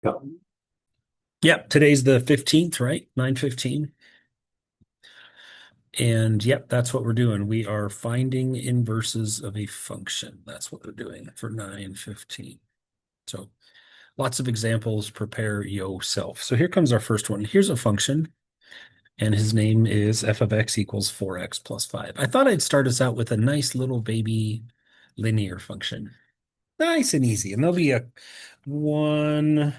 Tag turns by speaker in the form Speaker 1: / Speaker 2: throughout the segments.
Speaker 1: Go.
Speaker 2: Yep, today's the 15th, right? 9:15. And yep, that's what we're doing. We are finding inverses of a function. That's what we're doing for 9:15. So lots of examples. Prepare yourself. So here comes our first one. Here's a function, and his name is f of x equals 4x plus 5. I thought I'd start us out with a nice little baby linear function. Nice and easy. And there'll be a one,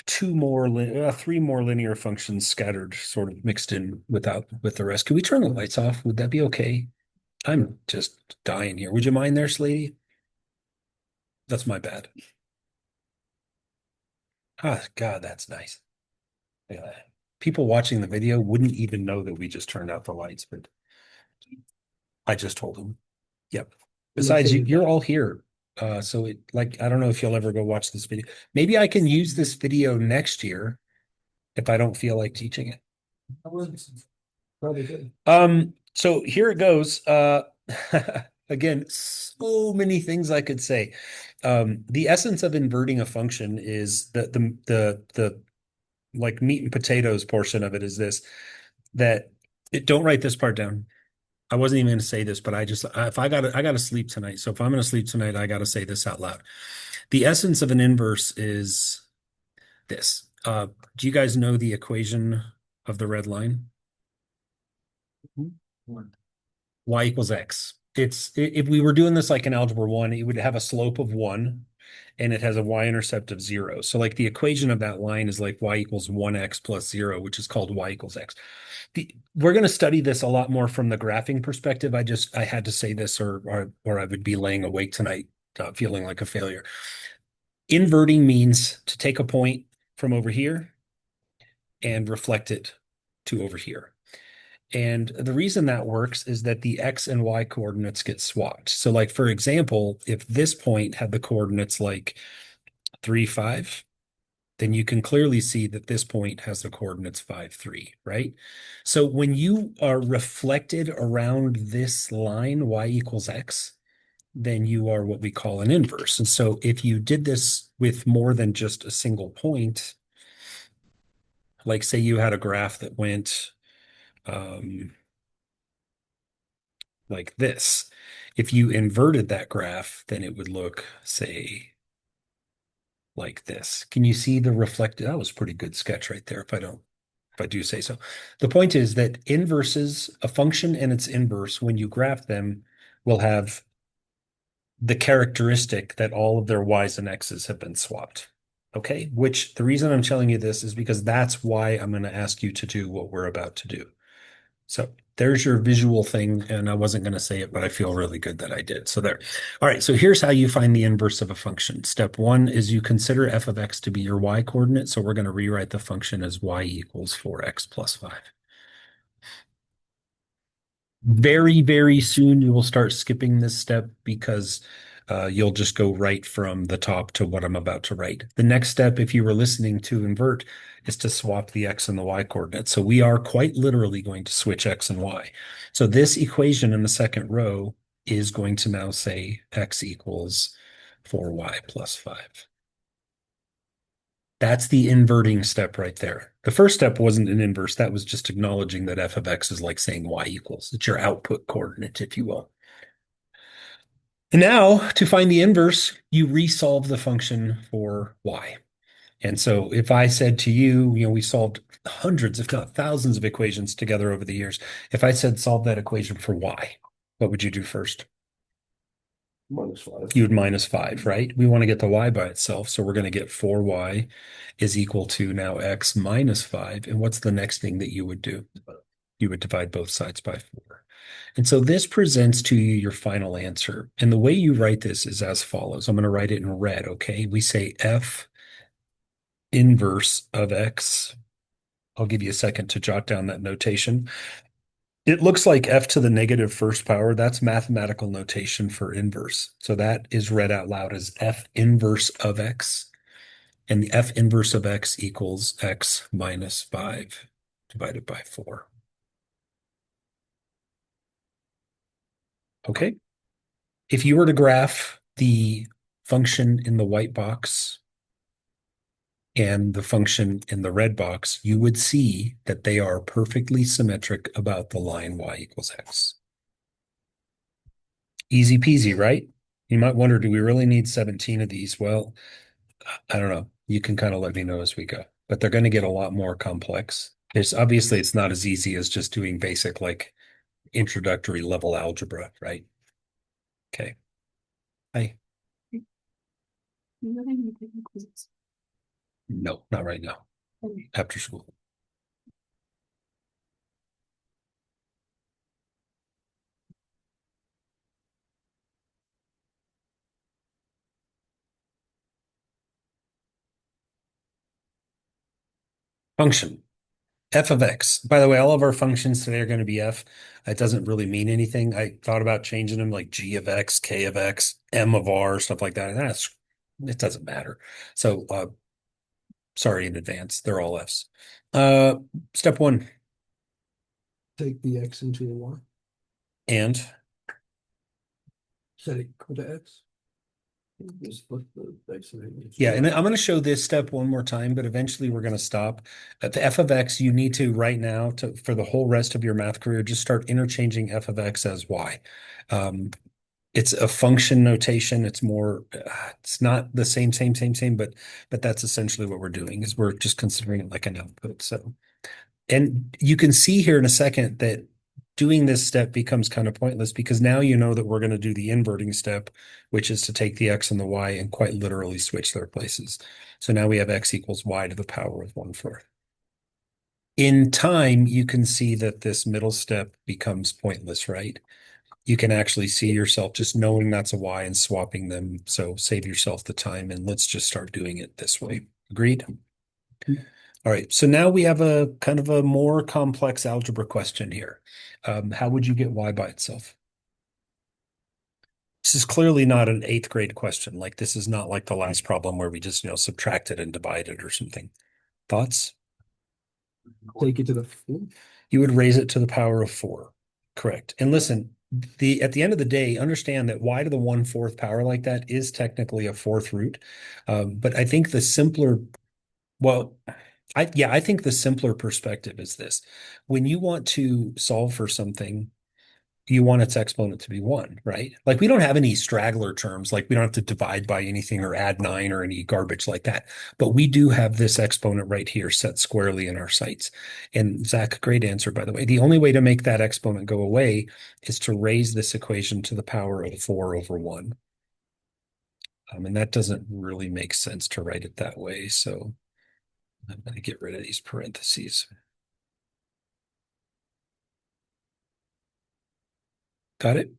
Speaker 2: three more linear functions scattered, sort of mixed in with the rest. Can we turn the lights off? Would that be okay? I'm just dying here. Would you mind there, Slady? That's my bad. Ah, God, that's nice. Look at that. People watching the video wouldn't even know that we just turned out the lights, but I just told them. Yep. Besides, you're all here. So I don't know if you'll ever go watch this video. Maybe I can use this video next year if I don't feel like teaching it.
Speaker 1: Probably good.
Speaker 2: So here it goes. Again, so many things I could say. The essence of inverting a function is the like meat and potatoes portion of it is this, that don't write this part down. I wasn't even going to say this, but if I got to sleep tonight. So if I'm going to sleep tonight, I got to say this out loud. The essence of an inverse is this. Do you guys know the equation of the red line? Y equals X. If we were doing this like in algebra one, it would have a slope of one and it has a y-intercept of zero. So like the equation of that line is like y equals 1x plus zero, which is called y equals x. We're going to study this a lot more from the graphing perspective. I had to say this or I would be laying awake tonight feeling like a failure. Inverting means to take a point from over here and reflect it to over here. And the reason that works is that the x and y coordinates get swapped. So, like, for example, if this point had the coordinates like 3, 5, then you can clearly see that this point has the coordinates 5, 3, right? So when you are reflected around this line, y equals x, then you are what we call an inverse. And so if you did this with more than just a single point, like say you had a graph that went um, like this. If you inverted that graph, then it would look, say, like this. Can you see the reflected? That was a pretty good sketch right there, if I do say so. The point is that inverses, a function and its inverse, when you graph them, will have the characteristic that all of their y's and x's have been swapped. Okay, which the reason I'm telling you this is because that's why I'm going to ask you to do what we're about to do. So there's your visual thing, and I wasn't going to say it, but I feel really good that I did. So there. All right, so here's how you find the inverse of a function. Step one is you consider f of x to be your y coordinate. So we're going to rewrite the function as y equals 4x plus 5. Very, very soon you will start skipping this step because you'll just go right from the top to what I'm about to write. The next step, if you were listening to invert, is to swap the x and the y coordinates. So we are quite literally going to switch x and y. So this equation in the second row is going to now say x equals 4y plus 5. That's the inverting step right there. The first step wasn't an inverse. That was just acknowledging that f of x is like saying y equals. It's your output coordinate, if you will. And now to find the inverse, you resolve the function for y. And so if I said to you, we solved hundreds, if not thousands of equations together over the years. If I said solve that equation for y, what would you do first?
Speaker 1: -5.
Speaker 2: You would minus 5, right? We want to get the y by itself. So we're going to get 4y is equal to now x minus 5. And what's the next thing that you would do? You would divide both sides by 4. And so this presents to you your final answer. And the way you write this is as follows. I'm going to write it in red, okay? We say f inverse of x. I'll give you a second to jot down that notation. It looks like f to the negative first power. That's mathematical notation for inverse. So that is read out loud as f inverse of x. And the f inverse of x equals x minus 5 divided by 4. Okay? If you were to graph the function in the white box and the function in the red box, you would see that they are perfectly symmetric about the line y equals x. Easy peasy, right? You might wonder, do we really need 17 of these? Well, I don't know. You can kind of let me know as we go, but they're going to get a lot more complex. There's obviously it's not as easy as just doing basic like introductory level algebra, right? Okay. Hi. No, not right now. After school. Function. F of x. By the way, all of our functions today are going to be f. It doesn't really mean anything. I thought about changing them like g of x, k of x, m of r, stuff like that. It doesn't matter. So sorry in advance. They're all f's. Uh, Step one.
Speaker 1: Take the x into the y.
Speaker 2: And
Speaker 1: Set it equal to x. Just put the x in it.
Speaker 2: yeah, and I'm going to show this step one more time, but eventually we're going to stop. At the f of x, you need to right now to for the whole rest of your math career, just start interchanging f of x as y. It's a function notation. It's more, it's not the same, but that's essentially what we're doing is we're just considering it like an output. So, and you can see here in a second that doing this step becomes kind of pointless because now you know that we're going to do the inverting step, which is to take the x and the y and quite literally switch their places. So now we have x equals y to the power of 1/4. In time, you can see that this middle step becomes pointless, right? You can actually see yourself just knowing that's a y and swapping them. So save yourself the time and let's just start doing it this way. Agreed? All right. So now we have a kind of a more complex algebra question here. How would you get y by itself? This is clearly not an eighth grade question. Like this is not like the last problem where we just, subtracted and divided or something. Thoughts?
Speaker 1: Take it to the fourth.
Speaker 2: You would raise it to the power of 4. Correct. And listen, at the end of the day, understand that y to the 1/4 power like that is technically a fourth root. But I think the simpler, well, I think the simpler perspective is this. When you want to solve for something, you want its exponent to be 1, right? Like we don't have any straggler terms, like we don't have to divide by anything or add 9 or any garbage like that. But we do have this exponent right here set squarely in our sights. And Zach, great answer, by the way. The only way to make that exponent go away is to raise this equation to the power of 4 over 1. And that doesn't really make sense to write it that way. So I'm going to get rid of these parentheses. Got it?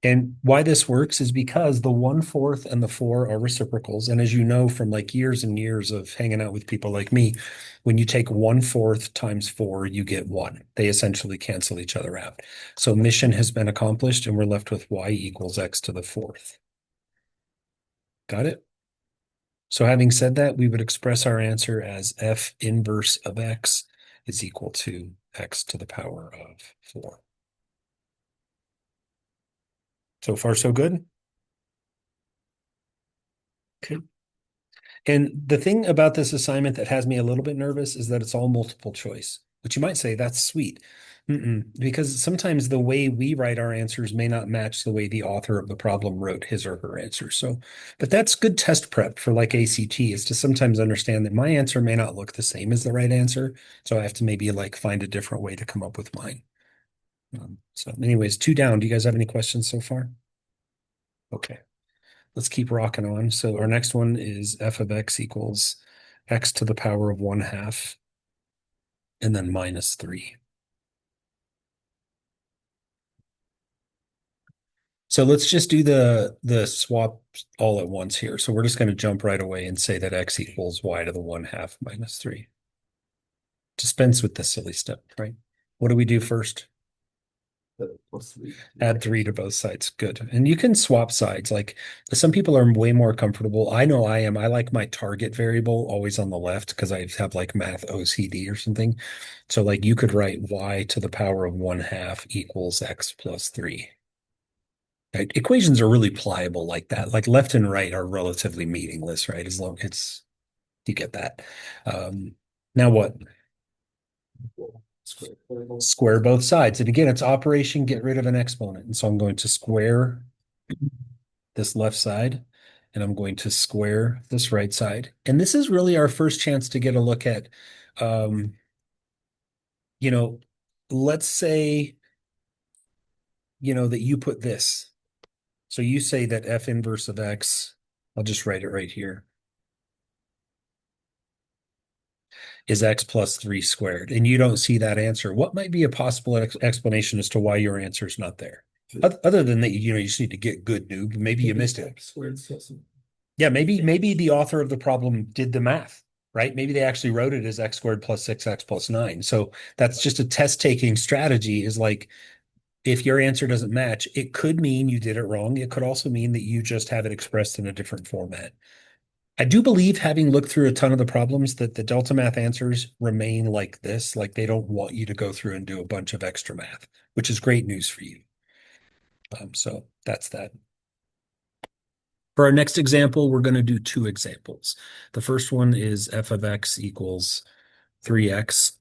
Speaker 2: And why this works is because the 1/4 and the 4 are reciprocals. And as you know from like years and years of hanging out with people like me, when you take 1/4 times 4, you get 1. They essentially cancel each other out. So mission has been accomplished and we're left with y equals x to the 4th. Got it? So having said that, we would express our answer as f inverse of x is equal to x to the power of 4. So far, so good? Okay. And the thing about this assignment that has me a little bit nervous is that it's all multiple choice, which you might say that's sweet. Because sometimes the way we write our answers may not match the way the author of the problem wrote his or her answer. So, but that's good test prep for like ACT is to sometimes understand that my answer may not look the same as the right answer. So I have to maybe like find a different way to come up with mine. So anyways, 2 down. Do you guys have any questions so far? Okay. Let's keep rocking on. So our next one is f of x equals x to the power of 1/2 and then minus 3. So let's just do the swap all at once here. So we're just going to jump right away and say that x equals y to the 1/2 minus 3. Dispense with the silly step, right? What do we do first?
Speaker 1: Plus 3.
Speaker 2: Add 3 to both sides. Good. And you can swap sides. Like some people are way more comfortable. I know I am. I like my target variable always on the left because I have like math OCD or something. So like you could write y to the power of 1/2 equals x plus 3. Right? Equations are really pliable like that. Like left and right are relatively meaningless, right? As long it's you get that. Now what? Square both sides. And again, it's operation get rid of an exponent. And so I'm going to square this left side and I'm going to square this right side. And this is really our first chance to get a look at, um, you know, let's say, that you put this. So you say that f inverse of x, I'll just write it right here, is x plus 3 squared. And you don't see that answer. What might be a possible explanation as to why your answer is not there? Other than that, you just need to get good, noob. Maybe you missed it. Yeah, maybe the author of the problem did the math, right? Maybe they actually wrote it as x squared plus 6x plus 9. So that's just a test taking strategy is like, if your answer doesn't match, it could mean you did it wrong. It could also mean that you just have it expressed in a different format. I do believe, having looked through a ton of the problems, that the Delta Math answers remain like this. Like they don't want you to go through and do a bunch of extra math, which is great news for you. So that's that. For our next example, we're going to do two examples. The first one is f of x equals 3x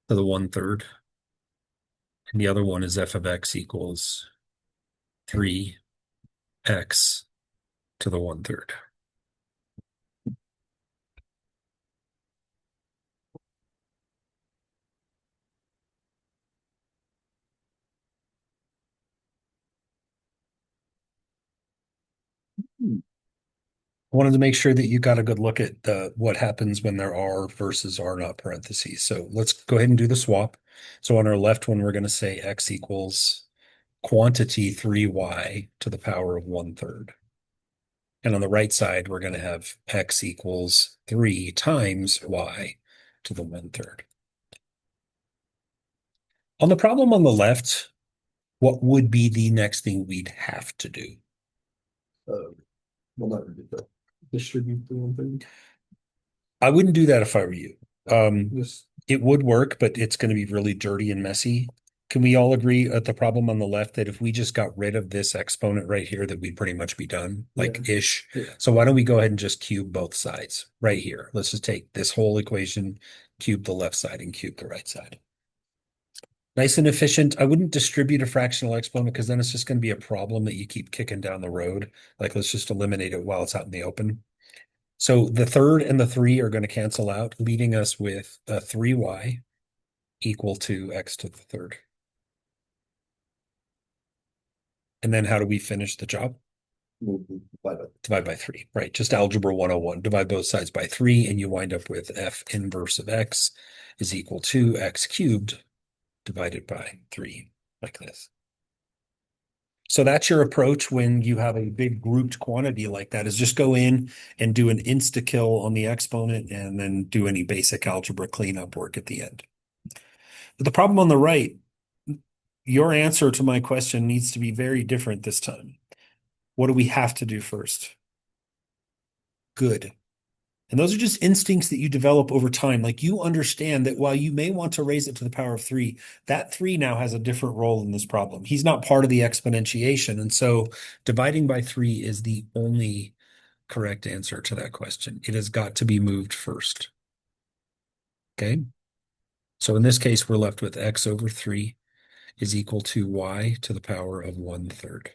Speaker 2: to the 1/3. And the other one is f of x equals 3x to the 1/3. I wanted to make sure that you got a good look at what happens when there are versus are not parentheses. So let's go ahead and do the swap. So on our left one, we're going to say x equals quantity 3y to the power of 1/3. And on the right side, we're going to have x equals 3 times y to the 1/3. On the problem on the left, what would be the next thing we'd have to do?
Speaker 1: Well, not really, but distribute the one thing.
Speaker 2: I wouldn't do that if I were you.
Speaker 1: This,
Speaker 2: It would work, but it's going to be really dirty and messy. Can we all agree at the problem on the left that if we just got rid of this exponent right here, that we'd pretty much be done, like ish?
Speaker 1: yeah.
Speaker 2: So why don't we go ahead and just cube both sides right here? Let's just take this whole equation, cube the left side and cube the right side. Nice and efficient. I wouldn't distribute a fractional exponent because then it's just going to be a problem that you keep kicking down the road. Like let's just eliminate it while it's out in the open. So the third and the 3 are going to cancel out, leaving us with a 3y equal to x to the third. And then how do we finish the job? Divide by 3, right? Just algebra 101. Divide both sides by 3, and you wind up with f inverse of x is equal to x cubed divided by 3, like this. So that's your approach when you have a big grouped quantity like that, is just go in and do an insta-kill on the exponent and then do any basic algebra cleanup work at the end. But the problem on the right, your answer to my question needs to be very different this time. What do we have to do first? Good. And those are just instincts that you develop over time. Like you understand that while you may want to raise it to the power of 3, that 3 now has a different role in this problem. He's not part of the exponentiation. And so dividing by 3 is the only correct answer to that question. It has got to be moved first. Okay. So in this case, we're left with x over 3 is equal to y to the power of 1/3.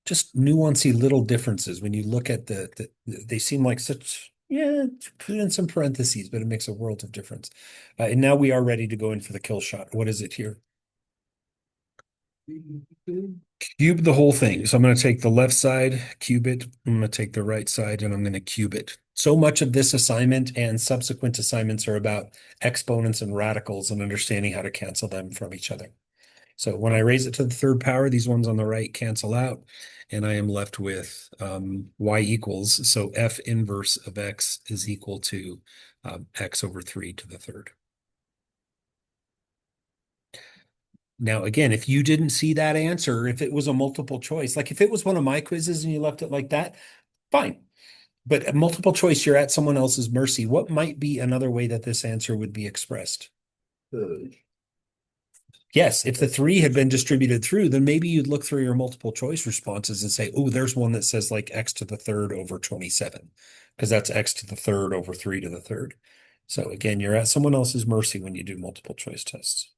Speaker 2: Just nuancy little differences when you look at they seem like such, put in some parentheses, but it makes a world of difference. And now we are ready to go in for the kill shot. What is it here? Cube the whole thing. So I'm going to take the left side, cube it. I'm going to take the right side and I'm going to cube it. So much of this assignment and subsequent assignments are about exponents and radicals and understanding how to cancel them from each other. So when I raise it to the third power, these ones on the right cancel out, and I am left with y equals, so f inverse of x is equal to x over 3 to the third. Now, again, if you didn't see that answer, if it was a multiple choice, like if it was one of my quizzes and you left it like that, fine. But a multiple choice, you're at someone else's mercy. What might be another way that this answer would be expressed? Yes, if the three had been distributed through, then maybe you'd look through your multiple choice responses and say, oh, there's one that says like x to the third over 27, because that's x to the third over 3 to the third. So again, you're at someone else's mercy when you do multiple choice tests.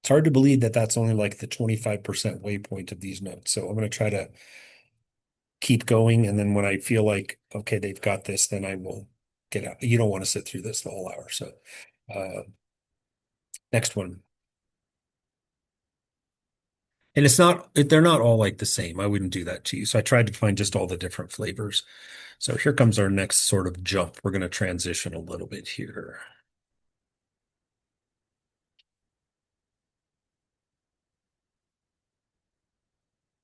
Speaker 2: It's hard to believe that that's only like the 25% waypoint of these notes. So I'm going to try to keep going. And then when I feel like, okay, they've got this, then I will get out. You don't want to sit through this the whole hour. So uh, next one. And they're not all like the same. I wouldn't do that to you. So I tried to find just all the different flavors. So here comes our next sort of jump. We're going to transition a little bit here.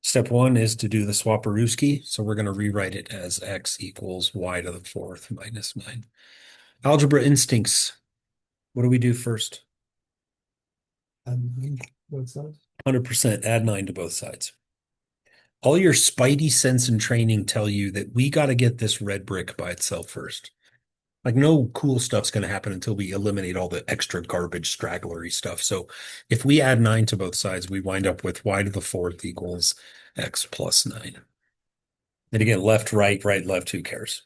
Speaker 2: Step one is to do the Swaparooski. So we're going to rewrite it as x equals y to the fourth minus 9. Algebra instincts. What do we do first?
Speaker 1: Both sides.
Speaker 2: 100% add 9 to both sides. All your spidey sense and training tell you that we got to get this red brick by itself first. Like no cool stuff's going to happen until we eliminate all the extra garbage stragglery stuff. So if we add 9 to both sides, we wind up with y to the fourth equals x plus 9. And again, left, right, right, left, who cares?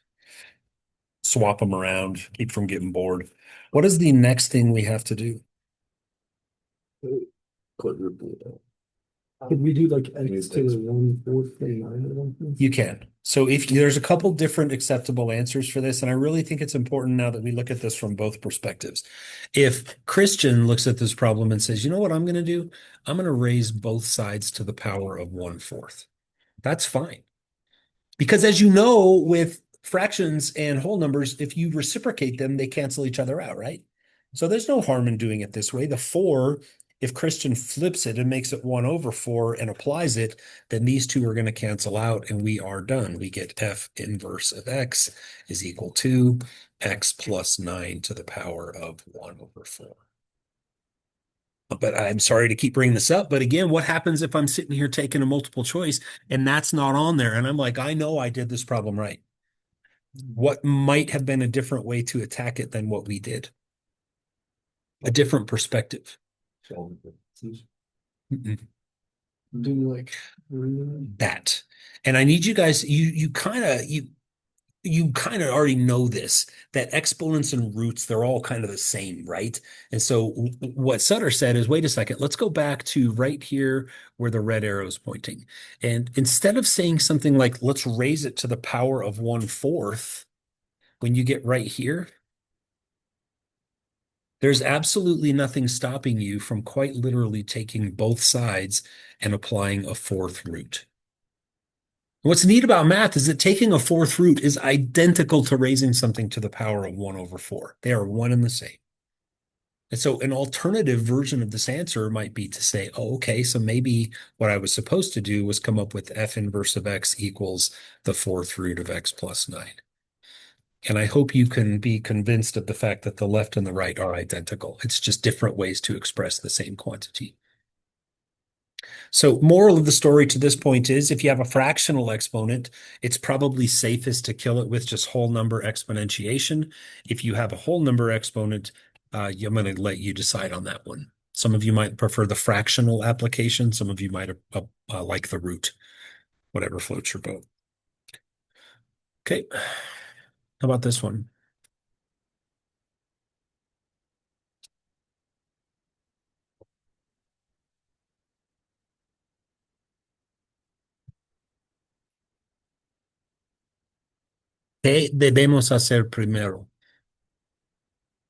Speaker 2: Swap them around, keep from getting bored. What is the next thing we have to do?
Speaker 1: Quadruple it.
Speaker 3: Could we do like
Speaker 1: Maybe
Speaker 3: x to the 1/4 and 9 or something?
Speaker 2: You can. So if there's a couple different acceptable answers for this, and I really think it's important now that we look at this from both perspectives. If Christian looks at this problem and says, you know what I'm going to do? I'm going to raise both sides to the power of 1/4. That's fine. Because as you know, with fractions and whole numbers, if you reciprocate them, they cancel each other out, right? So there's no harm in doing it this way. The 4, if Christian flips it and makes it 1/4 and applies it, then these two are going to cancel out and we are done. We get f inverse of x is equal to x plus 9 to the power of 1/4. But I'm sorry to keep bringing this up. But again, what happens if I'm sitting here taking a multiple choice and that's not on there? And I'm like, I know I did this problem right. What might have been a different way to attack it than what we did? A different perspective. Mm-mm.
Speaker 3: Do like
Speaker 2: That. And I need you guys, you kind of already know this, that exponents and roots, they're all kind of the same, right? And so what Sutter said is, wait a second, let's go back to right here where the red arrow is pointing. And instead of saying something like, let's raise it to the power of 1/4, when you get right here, there's absolutely nothing stopping you from quite literally taking both sides and applying a fourth root. What's neat about math is that taking a fourth root is identical to raising something to the power of 1/4. They are one and the same. And so an alternative version of this answer might be to say, oh, okay, so maybe what I was supposed to do was come up with f inverse of x equals the fourth root of x plus 9. And I hope you can be convinced of the fact that the left and the right are identical. It's just different ways to express the same quantity. So moral of the story to this point is if you have a fractional exponent, it's probably safest to kill it with just whole number exponentiation. If you have a whole number exponent, I'm going to let you decide on that one. Some of you might prefer the fractional application. Some of you might like the root, whatever floats your boat. Okay. How about this one? ¿Qué debemos hacer primero?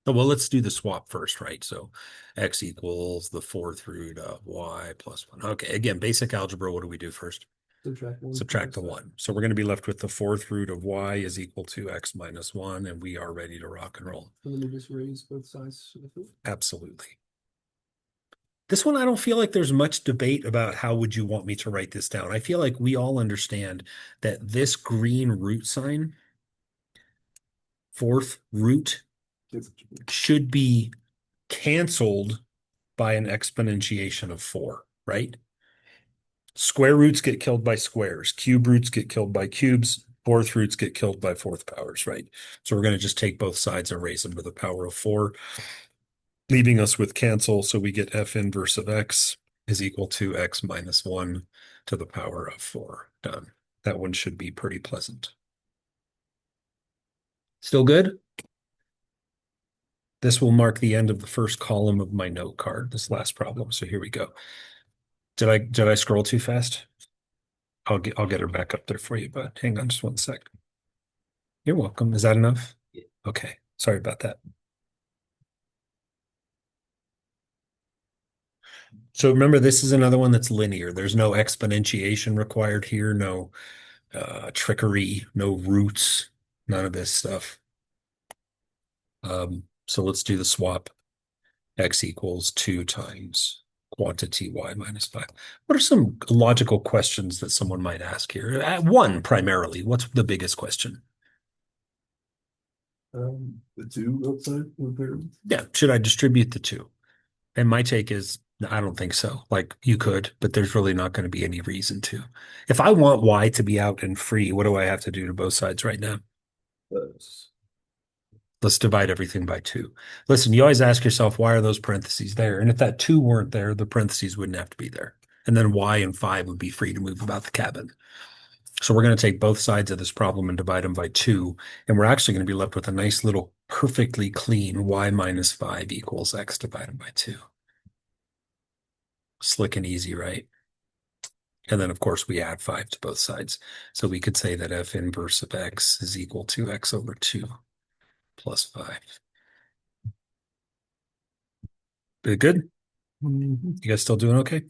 Speaker 2: Oh, well, let's do the swap first, right? So x equals the fourth root of y plus 1. Okay, again, basic algebra, what do we do first?
Speaker 3: subtract 1.
Speaker 2: Subtract the 1. So we're going to be left with the fourth root of y is equal to x minus 1, and we are ready to rock and roll.
Speaker 3: And then we just raise both sides to the 4.
Speaker 2: Absolutely. This one, I don't feel like there's much debate about how would you want me to write this down. I feel like we all understand that this green root sign, fourth root, should be canceled by an exponentiation of 4, right? Square roots get killed by squares. Cube roots get killed by cubes. Fourth roots get killed by fourth powers, right? So we're going to just take both sides and raise them to the power of 4. leaving us with cancel. So we get f inverse of x is equal to x minus 1 to the power of 4. Done. That one should be pretty pleasant. Still good? This will mark the end of the first column of my note card, this last problem. So here we go. Did I scroll too fast? I'll get her back up there for you, but hang on just one sec. You're welcome. Is that enough?
Speaker 1: Yeah.
Speaker 2: Okay. Sorry about that. So remember, this is another one that's linear. There's no exponentiation required here, no trickery, no roots, none of this stuff. So let's do the swap. X equals 2 times quantity y minus 5. What are some logical questions that someone might ask here? One, primarily. What's the biggest question?
Speaker 3: The two outside with their.
Speaker 2: Yeah, should I distribute the two? And my take is, I don't think so. Like you could, but there's really not going to be any reason to. If I want y to be out and free, what do I have to do to both sides right now? Let's divide everything by 2. Listen, you always ask yourself, why are those parentheses there? And if that 2 weren't there, the parentheses wouldn't have to be there. And then y and 5 would be free to move about the cabin. So we're going to take both sides of this problem and divide them by 2. And we're actually going to be left with a nice little perfectly clean y minus 5 equals x divided by 2. Slick and easy, right? And then, of course, we add 5 to both sides. So we could say that f inverse of x is equal to x over 2 plus 5. Good? You guys still doing okay?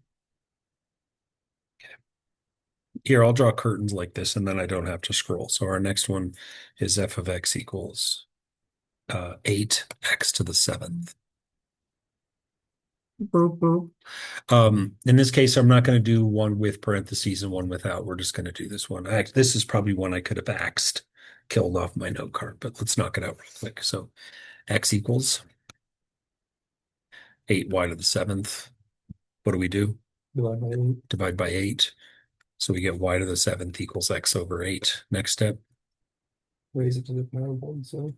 Speaker 2: Here, I'll draw curtains like this, and then I don't have to scroll. So our next one is f of x equals 8x to the 7th. In this case, I'm not going to do one with parentheses and one without. We're just going to do this one. This is probably one I could have axed, killed off my note card, but let's knock it out real quick. So x equals 8y to the 7th. What do we do?
Speaker 3: Divide by 8.
Speaker 2: Divide by 8. So we get y to the 7th equals x over 8. Next step.
Speaker 3: Raise it to the power of 1. So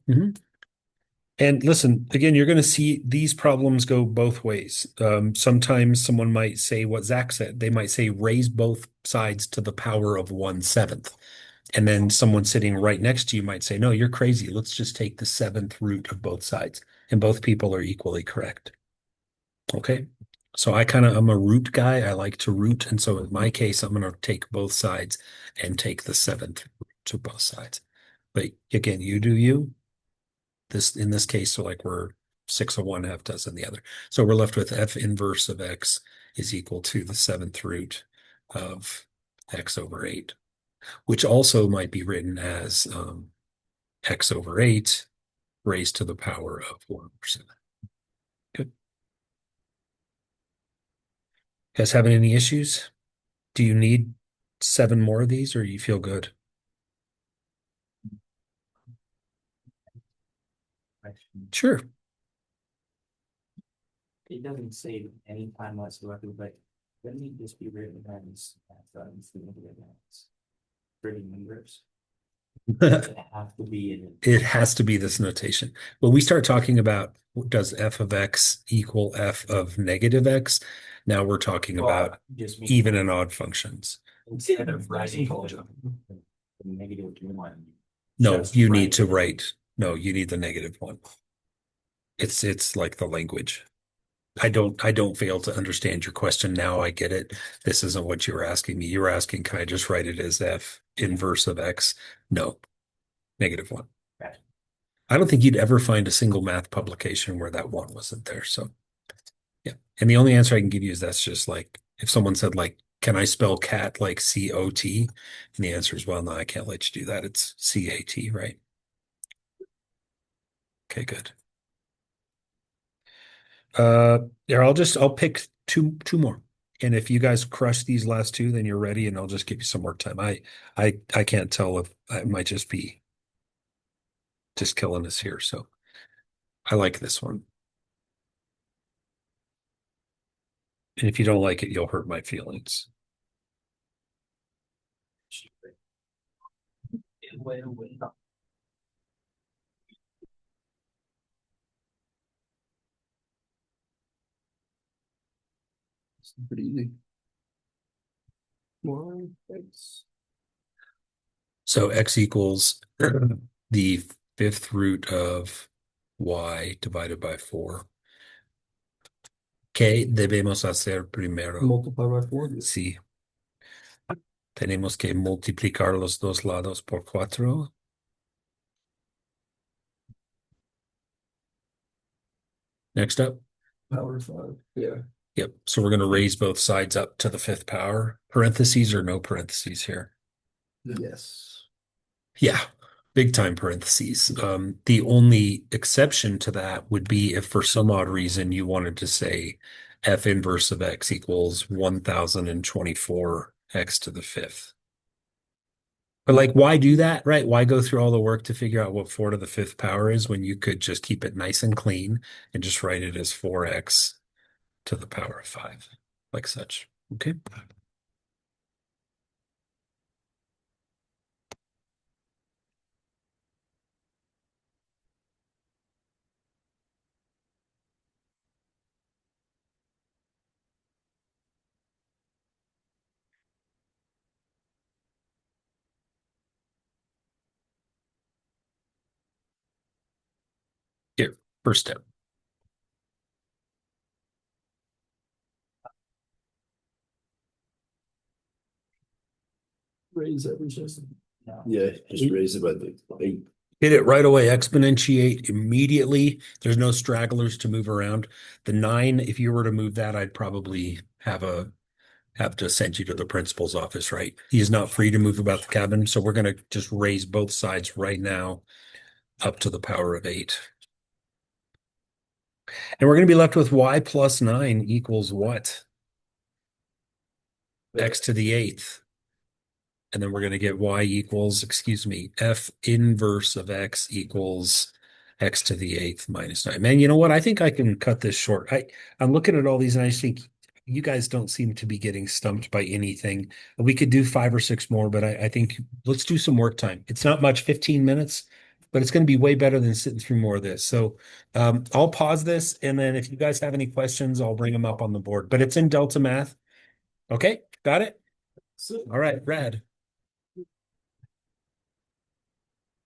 Speaker 2: And listen, again, you're going to see these problems go both ways. Sometimes someone might say what Zach said. They might say raise both sides to the power of 1/7. And then someone sitting right next to you might say, no, you're crazy. Let's just take the 7th root of both sides. And both people are equally correct. Okay. So I'm a root guy. I like to root. And so in my case, I'm going to take both sides and take the 7th root to both sides. But again, you do you. In this case, so like we're 6 of one, half dozen the other. So we're left with f inverse of x is equal to the 7th root of x over 8, which also might be written as x over 8 raised to the power of 1%. Good. Guys having any issues? Do you need 7 more of these or you feel good? Sure.
Speaker 1: It doesn't say any time whatsoever, but wouldn't it just be written as pretty numbers? It have to be in it.
Speaker 2: It has to be this notation. When we start talking about does f of x equal f of negative x, now we're talking about
Speaker 1: Just
Speaker 2: even and odd functions.
Speaker 1: instead of writing the negative one.
Speaker 2: No,
Speaker 1: just
Speaker 2: you need to
Speaker 1: write
Speaker 2: write. No, you need the negative one. It's like the language. I don't fail to understand your question now. I get it. This isn't what you were asking me. You were asking, can I just write it as f inverse of x? No, negative 1.
Speaker 1: Gotcha.
Speaker 2: I don't think you'd ever find a single math publication where that 1 wasn't there. So yeah. And the only answer I can give you is that's just like if someone said like, can I spell cat like C-O-T? And the answer is, well, no, I can't let you do that. It's C-A-T, right? Okay, good. There, I'll pick two more. And if you guys crush these last 2, then you're ready and I'll just give you some work time. I can't tell if I might just be just killing us here. So I like this one. And if you don't like it, you'll hurt my feelings.
Speaker 3: Pretty easy. Y, X.
Speaker 2: So x equals the fifth root of y divided by 4. ¿Qué debemos hacer primero?
Speaker 3: Multiply by 4.
Speaker 2: Sí. Tenemos que multiplicar los dos lados por 4. Next up.
Speaker 3: Power 5. Yeah.
Speaker 2: Yep. So we're going to raise both sides up to the fifth power. Parentheses or no parentheses here?
Speaker 3: Yes.
Speaker 2: Yeah. Big time parentheses. The only exception to that would be if for some odd reason you wanted to say f inverse of x equals 1024 x to the fifth. But like, why do that, right? Why go through all the work to figure out what 4 to the fifth power is when you could just keep it nice and clean and just write it as 4x to the power of 5, like such. Okay. Here, first step.
Speaker 3: Raise everything.
Speaker 1: No.
Speaker 3: Yeah, just raise it by the 8.
Speaker 2: Hit it right away, exponentiate immediately. There's no stragglers to move around. The 9, if you were to move that, I'd probably have to send you to the principal's office, right? He is not free to move about the cabin, so we're going to just raise both sides right now up to the power of 8. And we're going to be left with y plus 9 equals what? X to the 8th. And then we're going to get y equals, f inverse of x equals x to the 8th minus 9. Man, you know what? I think I can cut this short. I'm looking at all these and I think you guys don't seem to be getting stumped by anything. We could do 5 or 6 more, but I think let's do some work time. It's not much, 15 minutes, but it's going to be way better than sitting through more of this. So I'll pause this, and then if you guys have any questions, I'll bring them up on the board. But it's in Delta Math. Okay, got it? All right, rad.